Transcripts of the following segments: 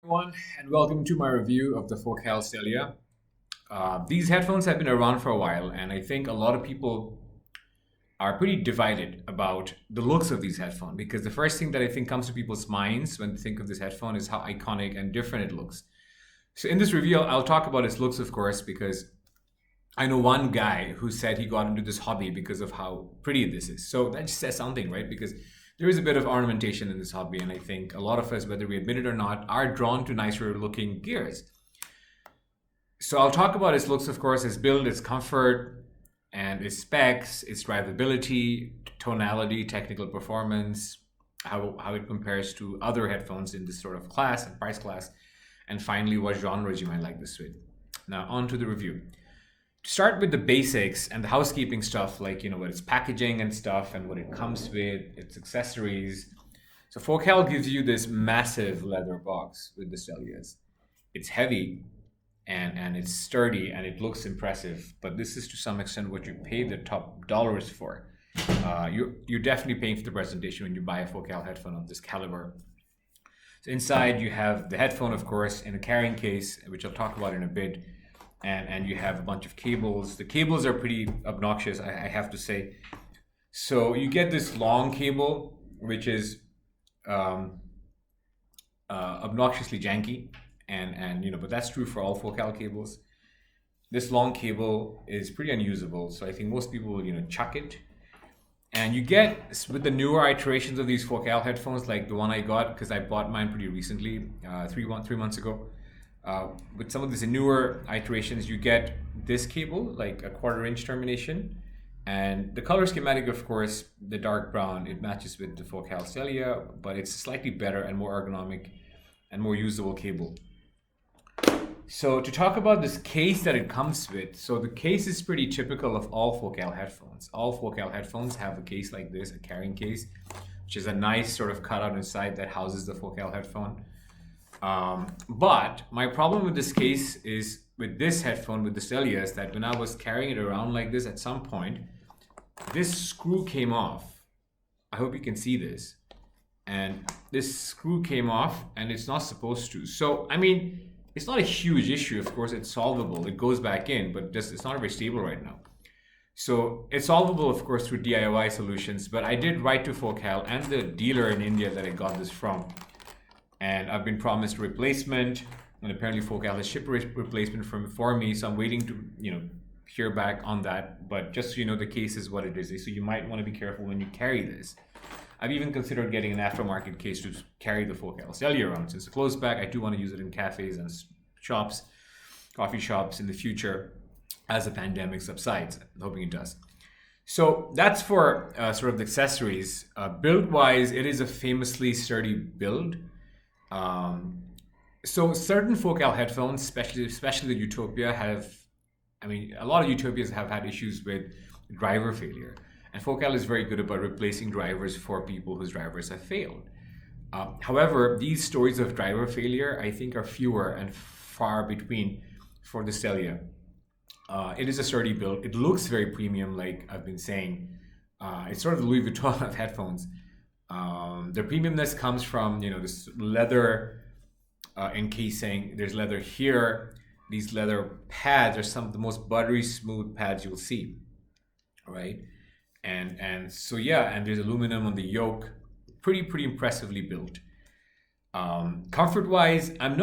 Everyone, and welcome to my review of the Focal Stellia. These headphones have been around for a while, and I think a lot of people are pretty divided about the looks of these headphones because the first thing that I think comes to people's minds when they think of this headphone is how iconic and different it looks. So, in this review, I'll talk about its looks, of course, because I know one guy who said he got into this hobby because of how pretty this is. So that just says something, right? Because there is a bit of ornamentation in this hobby, and I think a lot of us, whether we admit it or not, are drawn to nicer looking gears. So I'll talk about its looks, of course, its build, its comfort, and its specs, its drivability, tonality, technical performance, how it compares to other headphones in this sort of class and price class, and finally, what genres you might like this with. Now, on to the review. To start with the basics and the housekeeping stuff, like what its packaging and stuff, and what it comes with, its accessories. So Focal gives you this massive leather box with the Stellias. It's heavy and it's sturdy and it looks impressive, but this is to some extent what you pay the top dollars for. You're definitely paying for the presentation when you buy a Focal headphone of this caliber. So inside you have the headphone, of course, in a carrying case, which I'll talk about in a bit, and you have a bunch of cables. The cables are pretty obnoxious, I have to say. So you get this long cable, which is um, obnoxiously janky, and but that's true for all Focal cables. This long cable is pretty unusable, so I think most people will chuck it. And you get with the newer iterations of these Focal headphones, like the one I got because I bought mine pretty recently, 3 months ago. With some of these newer iterations, you get this cable, like a 1/4 inch termination, and the color schematic, of course, the dark brown, it matches with the Focal Stellia, but it's slightly better and more ergonomic and more usable cable. So to talk about this case that it comes with, so the case is pretty typical of all Focal headphones. All Focal headphones have a case like this, a carrying case, which is a nice sort of cutout inside that houses the Focal headphone. But my problem with this case is with this headphone with the Stellia is that when I was carrying it around like this at some point, this screw came off. I hope you can see this. And this screw came off and it's not supposed to. So, I mean, it's not a huge issue. Of course, it's solvable. It goes back in, but just it's not very stable right now. So it's solvable, of course, through DIY solutions. But I did write to Focal and the dealer in India that I got this from, and I've been promised a replacement. And apparently, Focal has shipped a replacement for me. So I'm waiting to hear back on that. But just so you know, the case is what it is. So you might want to be careful when you carry this. I've even considered getting an aftermarket case to carry the Focal Stellia around. Since it's closed back, I do want to use it in cafes and shops, coffee shops in the future as the pandemic subsides. I'm hoping it does. So that's for sort of the accessories. Build-wise, it is a famously sturdy build. So certain Focal headphones, especially the Utopia, a lot of Utopias have had issues with driver failure. And Focal is very good about replacing drivers for people whose drivers have failed. However, these stories of driver failure, I think, are fewer and far between for the Stellia. It is a sturdy build. It looks very premium, like I've been saying. It's sort of the Louis Vuitton of headphones. The premiumness comes from this leather encasing. There's leather here. These leather pads are some of the most buttery smooth pads you'll see, right? And so yeah, and there's aluminum on the yoke, pretty impressively built. Comfort wise, I'm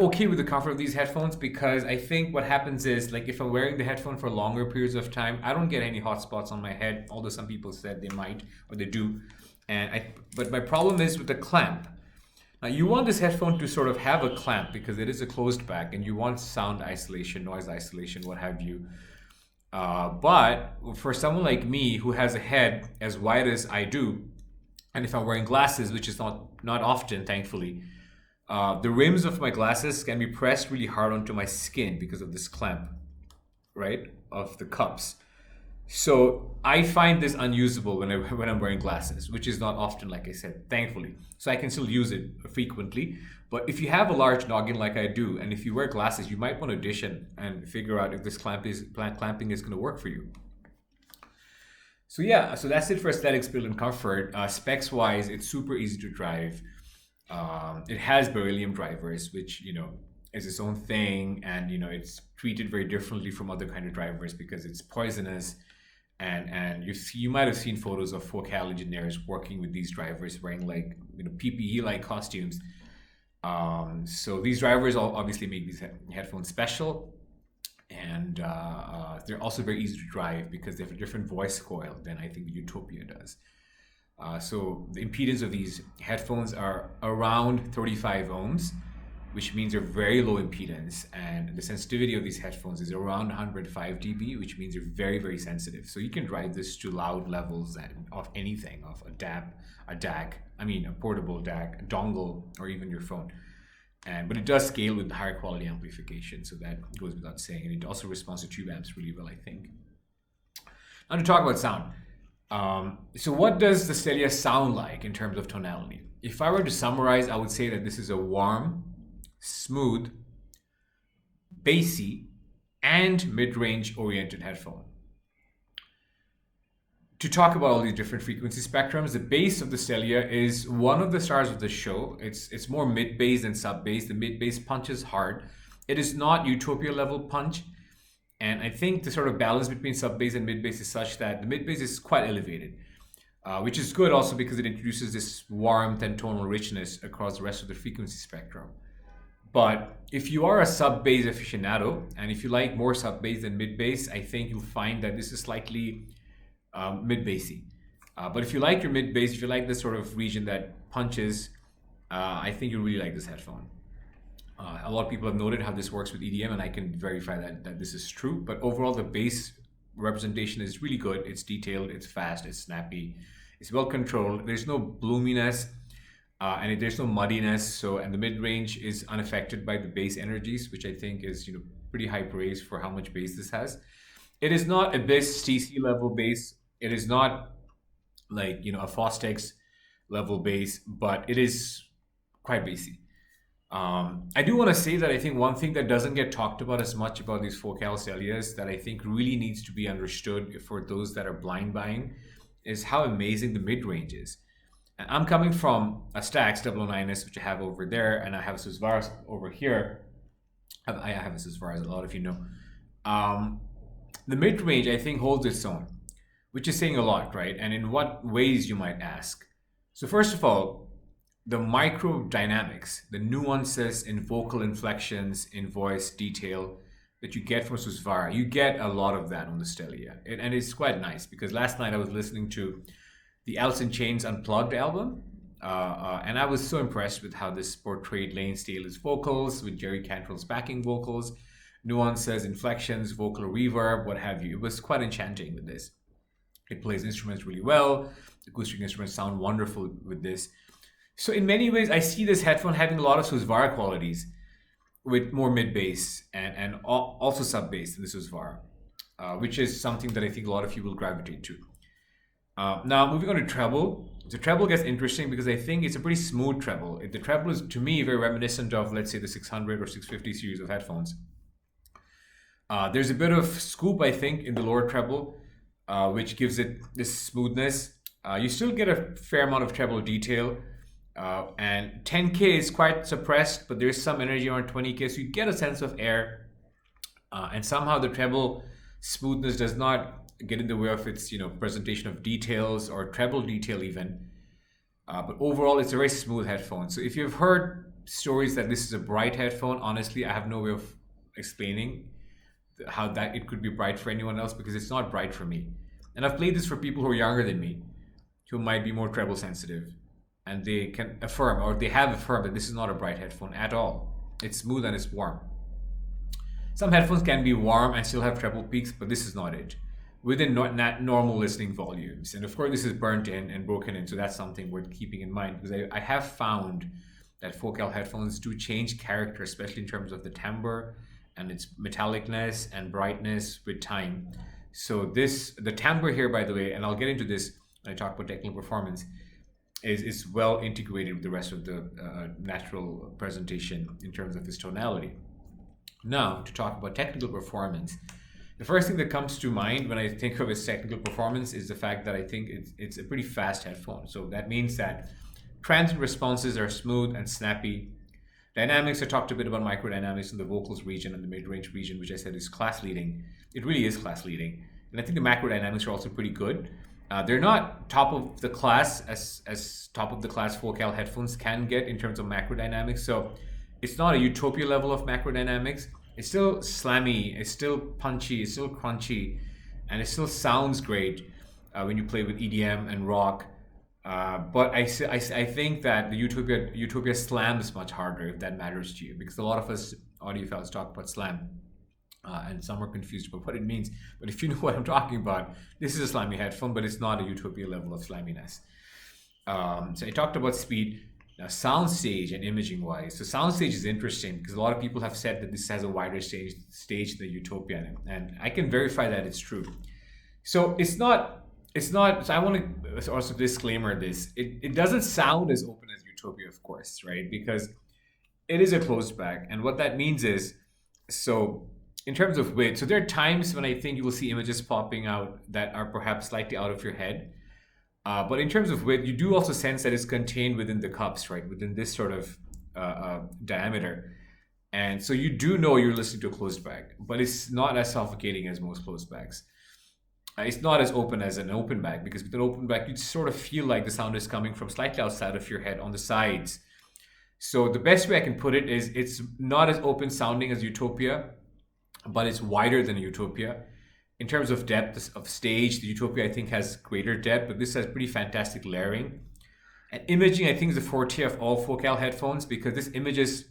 okay with the comfort of these headphones because I think what happens is, like, if I'm wearing the headphone for longer periods of time, I don't get any hot spots on my head, although some people said they might or they do. But my problem is with the clamp. Now you want this headphone to sort of have a clamp because it is a closed back and you want sound isolation, noise isolation, what have you. But for someone like me who has a head as wide as I do, and if I'm wearing glasses, which is not often, thankfully, the rims of my glasses can be pressed really hard onto my skin because of this clamp, right, of the cups. So I find this unusable when I'm wearing glasses, which is not often, like I said, thankfully. So I can still use it frequently. But if you have a large noggin like I do, and if you wear glasses, you might want to audition and figure out if this clamping is going to work for you. So yeah, so that's it for aesthetics, build, and comfort. Specs wise, it's super easy to drive. It has beryllium drivers, which is its own thing, and it's treated very differently from other kind of drivers because it's poisonous. And you might have seen photos of Focal engineers working with these drivers wearing like PPE like costumes. So these drivers obviously make these headphones special, and they're also very easy to drive because they have a different voice coil than I think the Utopia does. So the impedance of these headphones are around 35 ohms, which means they're very low impedance, and the sensitivity of these headphones is around 105 dB, which means they're very, very sensitive. So you can drive this to loud levels of anything, of a DAC, a portable DAC, a dongle, or even your phone. But it does scale with higher quality amplification, so that goes without saying. And it also responds to tube amps really well, I think. Now to talk about sound. So what does the Stellia sound like in terms of tonality? If I were to summarize, I would say that this is a warm, smooth, bassy, and mid-range oriented headphone. To talk about all these different frequency spectrums, the bass of the Stellia is one of the stars of the show. It's more mid-bass than sub-bass. The mid-bass punches hard. It is not Utopia level punch. And I think the sort of balance between sub-bass and mid-bass is such that the mid-bass is quite elevated, which is good also because it introduces this warmth and tonal richness across the rest of the frequency spectrum. But if you are a sub-bass aficionado, and if you like more sub-bass than mid-bass, I think you'll find that this is slightly mid-bassy. But if you like your mid-bass, if you like this sort of region that punches, I think you'll really like this headphone. A lot of people have noted how this works with EDM, and I can verify that this is true. But overall, the bass representation is really good. It's detailed, it's fast, it's snappy, it's well controlled. There's no bloominess, and there's no muddiness. And the mid-range is unaffected by the bass energies, which I think is pretty high praise for how much bass this has. It is not Abyss TC level bass. It is not like a Fostex level bass, but it is quite bassy. I do want to say that I think one thing that doesn't get talked about as much about these Focal Stellias that I think really needs to be understood for those that are blind buying is how amazing the mid-range is. And I'm coming from a Stax 009S, which I have over there, and I have a Susvaras over here. I have a Susvaras, a lot of you know. The mid-range, I think, holds its own, which is saying a lot, right? And in what ways, you might ask? So first of all, the micro dynamics, the nuances in vocal inflections, in voice detail that you get from Susvara, you get a lot of that on the Stellia. And it's quite nice because last night I was listening to the Alice in Chains Unplugged album, and I was so impressed with how this portrayed Lane Staley's vocals with Jerry Cantrell's backing vocals, nuances, inflections, vocal reverb, what have you. It was quite enchanting with this. It plays instruments really well. Acoustic instruments sound wonderful with this. So in many ways, I see this headphone having a lot of Susvara qualities with more mid-bass and also sub-bass in the Susvara, which is something that I think a lot of you will gravitate to. Now, moving on to treble. The treble gets interesting because I think it's a pretty smooth treble. The treble is, to me, very reminiscent of, let's say, the 600 or 650 series of headphones. There's a bit of scoop, I think, in the lower treble, which gives it this smoothness. You still get a fair amount of treble detail, and 10K is quite suppressed, but there's some energy around 20K, so you get a sense of air, and somehow the treble smoothness does not get in the way of its presentation of details or treble detail even. But overall, it's a very smooth headphone. So if you've heard stories that this is a bright headphone, honestly, I have no way of explaining how that it could be bright for anyone else because it's not bright for me. And I've played this for people who are younger than me, who might be more treble sensitive, and they can affirm, or they have affirmed, that this is not a bright headphone at all. It's smooth and it's warm. Some headphones can be warm and still have treble peaks, but this is not it. Within normal listening volumes. And of course, this is burnt in and broken in, so that's something worth keeping in mind, because I have found that Focal headphones do change character, especially in terms of the timbre and its metallicness and brightness with time. So the timbre here, by the way, and I'll get into this when I talk about technical performance, is well integrated with the rest of the natural presentation in terms of its tonality. Now, to talk about technical performance, the first thing that comes to mind when I think of its technical performance is the fact that I think it's a pretty fast headphone. So that means that Transient responses are smooth and snappy. Dynamics, I talked a bit about microdynamics in the vocals region and the mid-range region, which I said is class leading. It really is class leading. And I think the macrodynamics are also pretty good. They're not top of the class as top of the class Focal headphones can get in terms of macrodynamics. So it's not a utopia level of macrodynamics. It's still slammy, it's still punchy, it's still crunchy, and it still sounds great when you play with EDM and rock. But I think that the Utopia Slam is much harder if that matters to you, because a lot of us audiophiles talk about slam, and some are confused about what it means. But if you know what I'm talking about, this is a slammy headphone, but it's not a Utopia level of slamminess. So I talked about speed. Now, soundstage and imaging wise. So soundstage is interesting because a lot of people have said that this has a wider stage than the Utopia, and I can verify that it's true. So it's not. So I want to also disclaimer this. It doesn't sound as open as Utopia, of course, right? Because it is a closed back, and what that means is, so in terms of width, so there are times when I think you will see images popping out that are perhaps slightly out of your head. But in terms of width, you do also sense that it's contained within the cups, right? Within this sort of diameter. And so you do know you're listening to a closed back, but it's not as suffocating as most closed backs. It's not as open as an open back, because with an open back, you sort of feel like the sound is coming from slightly outside of your head on the sides. So the best way I can put it is it's not as open sounding as Utopia, but it's wider than Utopia. In terms of depth of stage, the Utopia I think has greater depth, but this has pretty fantastic layering. And imaging I think is the forte of all Focal headphones, because this images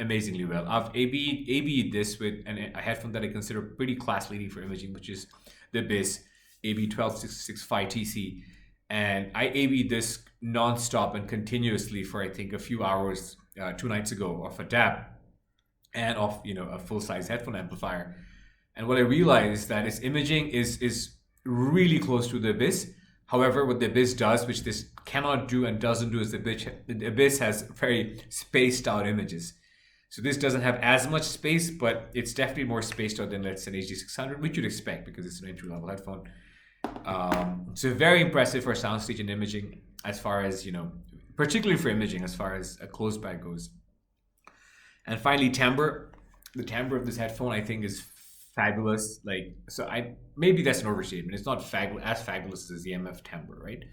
amazingly well. I've AB'd this with a headphone that I consider pretty class leading for imaging, which is the Abyss AB12665TC. And I AB'd this non-stop and continuously for I think a few hours 2 nights ago off a DAB and off a full-size headphone amplifier. And what I realized is that its imaging is really close to the Abyss. However, what the Abyss does, which this cannot do and doesn't do, is the Abyss has very spaced out images. So this doesn't have as much space, but it's definitely more spaced out than, let's say, an HD600, which you'd expect because it's an entry-level headphone. So very impressive for soundstage and imaging, as far as, particularly for imaging, as far as a closed back goes. And finally, timbre. The timbre of this headphone, I think, is fabulous. Maybe that's an overstatement. It's not as fabulous as the MF timbre, right?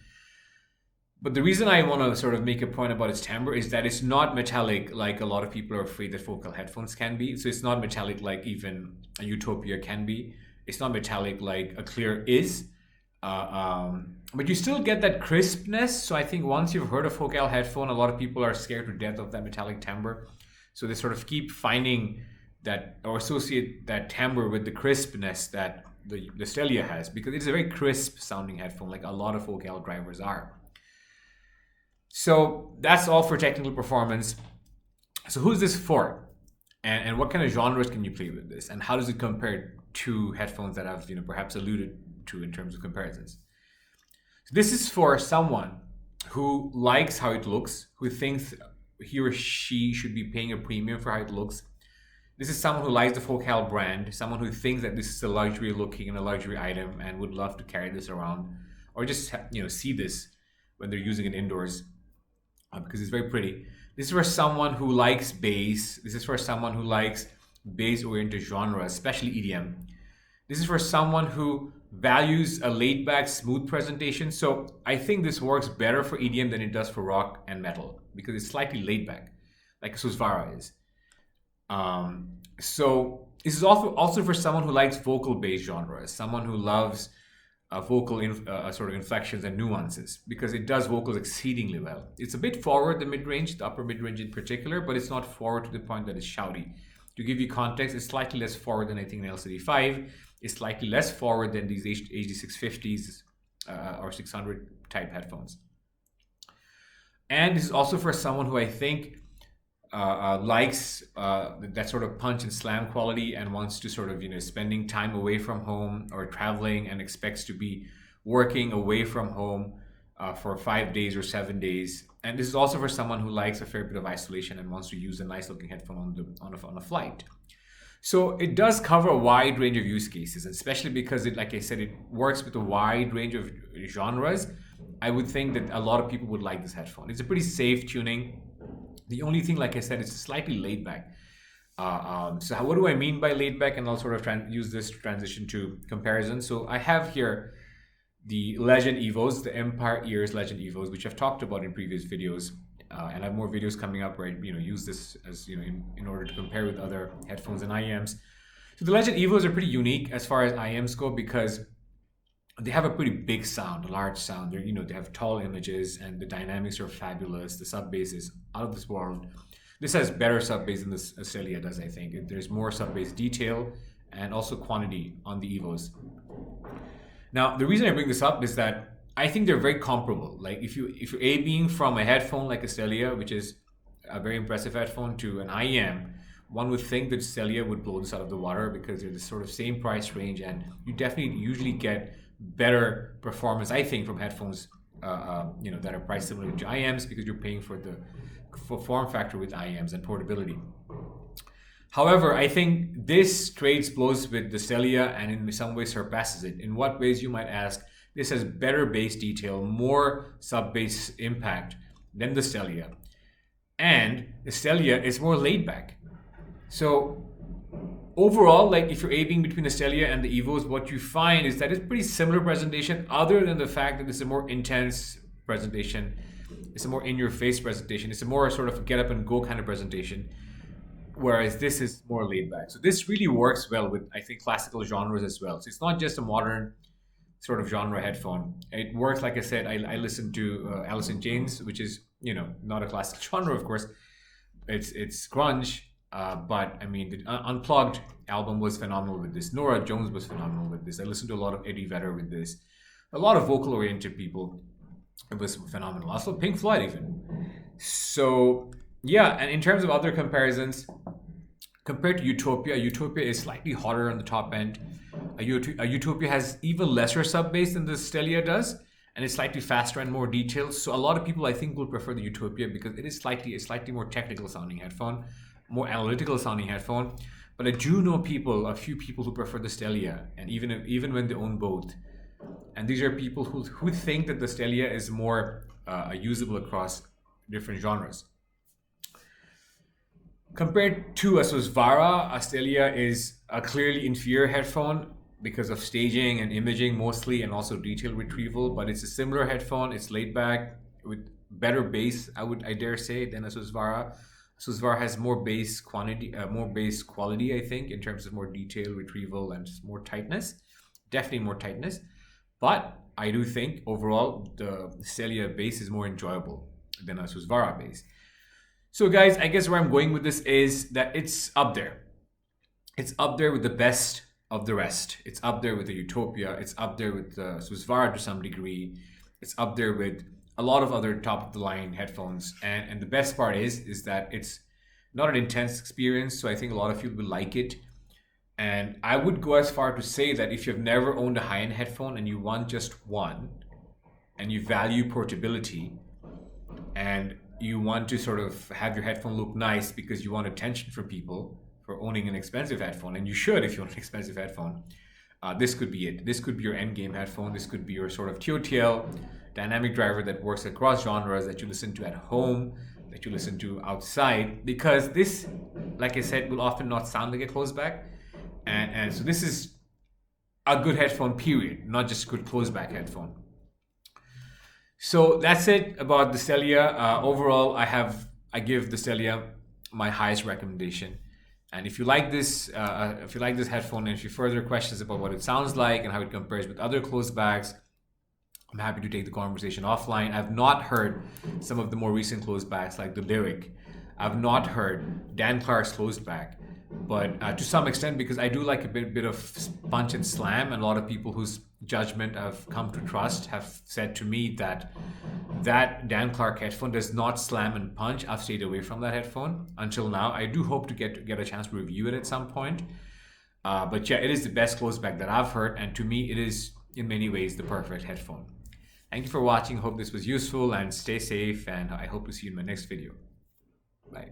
But the reason I want to sort of make a point about its timbre is that it's not metallic like a lot of people are afraid that Focal headphones can be. So it's not metallic like even a Utopia can be. It's not metallic like a Clear is. But you still get that crispness. So I think once you've heard a Focal headphone, a lot of people are scared to death of that metallic timbre. So they sort of keep finding that or associate that timbre with the crispness that the Stellia has, because it's a very crisp sounding headphone, like a lot of Focal drivers are. So that's all for technical performance. So who's this for? And what kind of genres can you play with this? And how does it compare to headphones that I've perhaps alluded to in terms of comparisons? So this is for someone who likes how it looks, who thinks he or she should be paying a premium for how it looks. This is someone who likes the Focal brand, someone who thinks that this is a luxury looking and a luxury item and would love to carry this around, or just see this when they're using it indoors because it's very pretty. This is for someone who likes bass. This is for someone who likes bass-oriented genres, especially EDM. This is for someone who values a laid-back, smooth presentation. So I think this works better for EDM than it does for rock and metal because it's slightly laid-back, like a Susvara is. So this is also for someone who likes vocal-based genres, someone who loves vocal sort of inflections and nuances, because it does vocals exceedingly well. It's a bit forward, the mid-range, the upper mid-range in particular, but it's not forward to the point that it's shouty. To give you context, it's slightly less forward than I think an LCD5. It's slightly less forward than these HD650s or 600 type headphones. And this is also for someone who I think likes that sort of punch and slam quality and wants to sort of spending time away from home or traveling and expects to be working away from home for 5 days or 7 days. And this is also for someone who likes a fair bit of isolation and wants to use a nice looking headphone on a flight. So it does cover a wide range of use cases, especially because it, like I said, it works with a wide range of genres, I would think that a lot of people would like this headphone. It's a pretty safe tuning. The only thing, like I said, it's slightly laid back. So what do I mean by laid back? And I'll sort of use this to transition to comparison. So I have here the Legend Evos, the Empire Ears Legend Evos, which I've talked about in previous videos. And I have more videos coming up where I use this as in order to compare with other headphones and IEMs. So the Legend Evos are pretty unique as far as IEMs go because they have a pretty big sound, a large sound. They have tall images and the dynamics are fabulous. The sub bass is out of this world. This has better sub bass than the Stellia does, I think. There's more sub bass detail and also quantity on the Evos. Now, the reason I bring this up is that I think they're very comparable. Like if you're A-being from a headphone like a Stellia, which is a very impressive headphone, to an IEM, one would think that Stellia would blow this out of the water because they're the sort of same price range, and you definitely usually get better performance, I think, from headphones that are priced similar to IEMs because you're paying for the form factor with IEMs and portability. However, I think this trades blows with the Stellia and in some ways surpasses it. In what ways, you might ask? This has better bass detail, more sub-bass impact than the Stellia. And the Stellia is more laid back. So overall, like if you're A-being between the Stellia and the Evos, what you find is that it's pretty similar presentation other than the fact that it's a more intense presentation. It's a more in-your-face presentation. It's a more sort of get up and go kind of presentation. Whereas this is more laid back. So this really works well with, I think, classical genres as well. So it's not just a modern sort of genre headphone. It works, like I said, I listen to Alice in Chains, which is, not a classical genre, of course. It's grunge, but I mean, the Unplugged album was phenomenal with this. Nora Jones was phenomenal with this. I listened to a lot of Eddie Vedder with this. A lot of vocal-oriented people. It was phenomenal. Also Pink Floyd even. So yeah, and in terms of other comparisons, compared to Utopia is slightly hotter on the top end. A Utopia has even lesser sub bass than the Stellia does, and it's slightly faster and more detailed. So a lot of people, I think, will prefer the Utopia because it is a slightly more technical sounding headphone, more analytical sounding headphone. But I do know a few people who prefer the Stellia, and even when they own both. And these are people who think that the Stellia is more usable across different genres. Compared to a Susvara, a Stellia is a clearly inferior headphone because of staging and imaging mostly, and also detail retrieval. But it's a similar headphone. It's laid back with better bass, I dare say, than a Susvara. Susvara has more bass quality, I think, in terms of more detail retrieval and more tightness. Definitely more tightness. But I do think overall the Stellia bass is more enjoyable than a Susvara bass. So guys, I guess where I'm going with this is that it's up there. It's up there with the best of the rest. It's up there with the Utopia. It's up there with the Susvara to some degree. It's up there with a lot of other top of the line headphones. And the best part is that it's not an intense experience. So I think a lot of people will like it. And I would go as far to say that if you've never owned a high-end headphone and you want just one, and you value portability, and you want to sort of have your headphone look nice because you want attention from people for owning an expensive headphone, and you should if you want an expensive headphone, this could be it. This could be your endgame headphone. This could be your sort of TOTL dynamic driver that works across genres, that you listen to at home, that you listen to outside, because this, like I said, will often not sound like a closeback. And so this is a good headphone, period, not just a good closeback headphone. So that's it about the Stellia. Overall, I give the Stellia my highest recommendation. And if you like this headphone, and if you have further questions about what it sounds like and how it compares with other closebacks, I'm happy to take the conversation offline. I've not heard some of the more recent closebacks like the Lyric. I've not heard Dan Clark's closeback, but to some extent, because I do like a bit of punch and slam, and a lot of people whose judgment I've come to trust have said to me that Dan Clark headphone does not slam and punch. I've stayed away from that headphone until now. I do hope to get a chance to review it at some point. But yeah, it is the best closeback that I've heard, and to me, it is in many ways the perfect headphone. Thank you for watching. Hope this was useful, and stay safe, and I hope to see you in my next video. Bye.